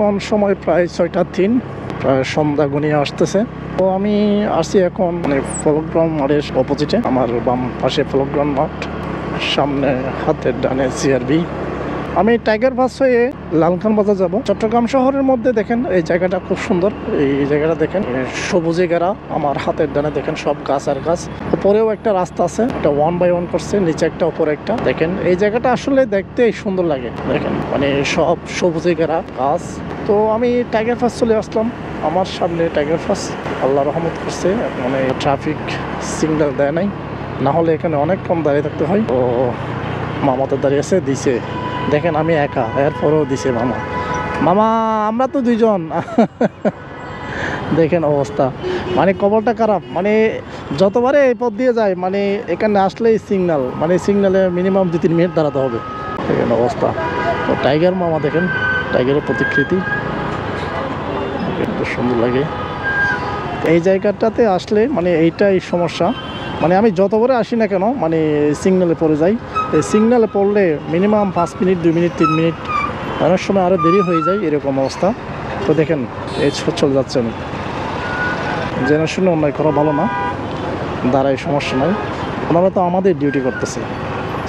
এখন সময় প্রায় 6:03, প্রায় সন্ধ্যা ঘনিয়ে আসতেছে। তো আমি আসছি এখন মানে ফলক গ্রাউন্ড মাঠের অপোজিটে। আমার বাম পাশে ফলক গ্রাউন্ড মাঠ, সামনে হাতের ডানে সিআরবি। আমি টাইগার পাস হয়ে লালখান বাজার যাব। চট্টগ্রাম শহরের মধ্যে দেখেন এই জায়গাটা খুব সুন্দর। এই জায়গাটা দেখেন সবুজে ঘেরা, আমার হাতের ডানে দেখেন সব গাছ আর গাছ। উপরেও একটা রাস্তা আছে, এটা 1 by 1 করছে, নিচে একটা উপরে একটা। দেখেন এই জায়গাটা আসলে দেখতে সুন্দর লাগে, দেখেন মানে সব সবুজে ঘেরা গাছ। তো আমি টাইগার পাস চলে আসলাম। আমার সামনে টাইগার পাস, আল্লাহ রহমত করছে, মানে ট্রাফিক সিগন্যাল দেয় নাই, না হলে এখানে অনেকক্ষণ দাঁড়িয়ে থাকতে হয়। তো মামা তো দাঁড়িয়ে আছে, দিছে। দেখেন আমি একা, এরপরেও দিছে মামা। মামা আমরা তো দুইজন। দেখেন অবস্থা, মানে কপালটা খারাপ। মানে যতবারে এই পথ দিয়ে যায়, মানে এখানে আসলেই সিগন্যাল, মানে সিগন্যালে মিনিমাম 2-3 মিনিট দাঁড়াতে হবে। দেখেন অবস্থা। তো টাইগার মামা দেখেন, টাইগারের প্রতিকৃতি একটু সুন্দর লাগে। এই জায়গাটাতে আসলে মানে এইটাই সমস্যা, মানে আমি যতবারে আসি না কেন মানে সিগন্যালে পড়ে যাই। এই সিগন্যালে পড়লে মিনিমাম 5 মিনিট, 2 মিনিট, 3 মিনিট, অনেক সময় আরও দেরি হয়ে যায়, এরকম অবস্থা। তো দেখেন এই চলে যাচ্ছে, আমি জেনে শুনে অন্যায় করা ভালো না, দাঁড়ায় সমস্যা নাই। ওনারা তো আমাদের ডিউটি করতেছে,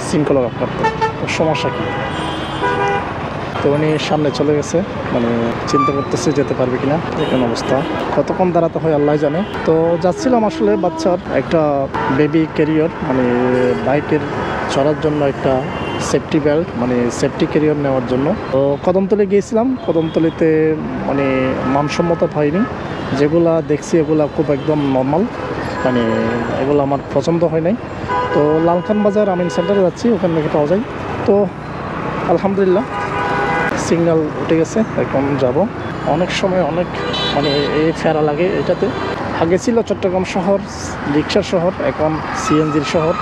শৃঙ্খলা রক্ষা করতে, সমস্যা কী? তো উনি সামনে চলে গেছে, মানে চিন্তা করতেছে যেতে পারবে কিনা। দেখেন অবস্থা, কতক্ষণ দাঁড়াতে হয় আল্লাহ জানে। তো যাচ্ছিলাম আসলে বাচ্চার একটা বেবি ক্যারিয়ার, মানে বাইকের চড়ার জন্য একটা সেফটি বেল্ট, মানে সেফটি ক্যারিয়ার নেওয়ার জন্য। তো কদমতলি গিয়েছিলাম। কদমতলিতে মানে মানসম্মত পাইনি, যেগুলা দেখছি এগুলা খুব একদম নর্মাল, মানে এগুলো আমার পছন্দ হয় নাই। তো লালখান বাজার আমিন সেন্টারে যাচ্ছি, ওখান থেকে পাওয়া যায়। তো আলহামদুলিল্লাহ সিগন্যাল উঠে গেছে, এখন যাব। অনেক সময় অনেক মানে এই ফেরা লাগে এটাতে। আগে ছিল চট্টগ্রাম শহর রিক্সার শহর, এখন সিএনজির শহর।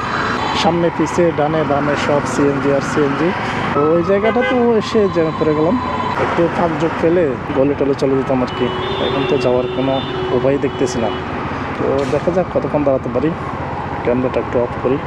সামনে পিছে ডানে বামে সব সিএনজি আর সিএনজি। তো ওই জায়গাটা তো এসে জ্যামে পড়ে গেলাম, একটু ফাঁক যোগ পেলে গলে টলে চলে যেতাম আর কি। এখন তো যাওয়ার কোনো উপায় দেখতেছি না। তো দেখা যাক কতক্ষণ দাঁড়াতে পারি। ক্যামেরাটা একটু অফ করি।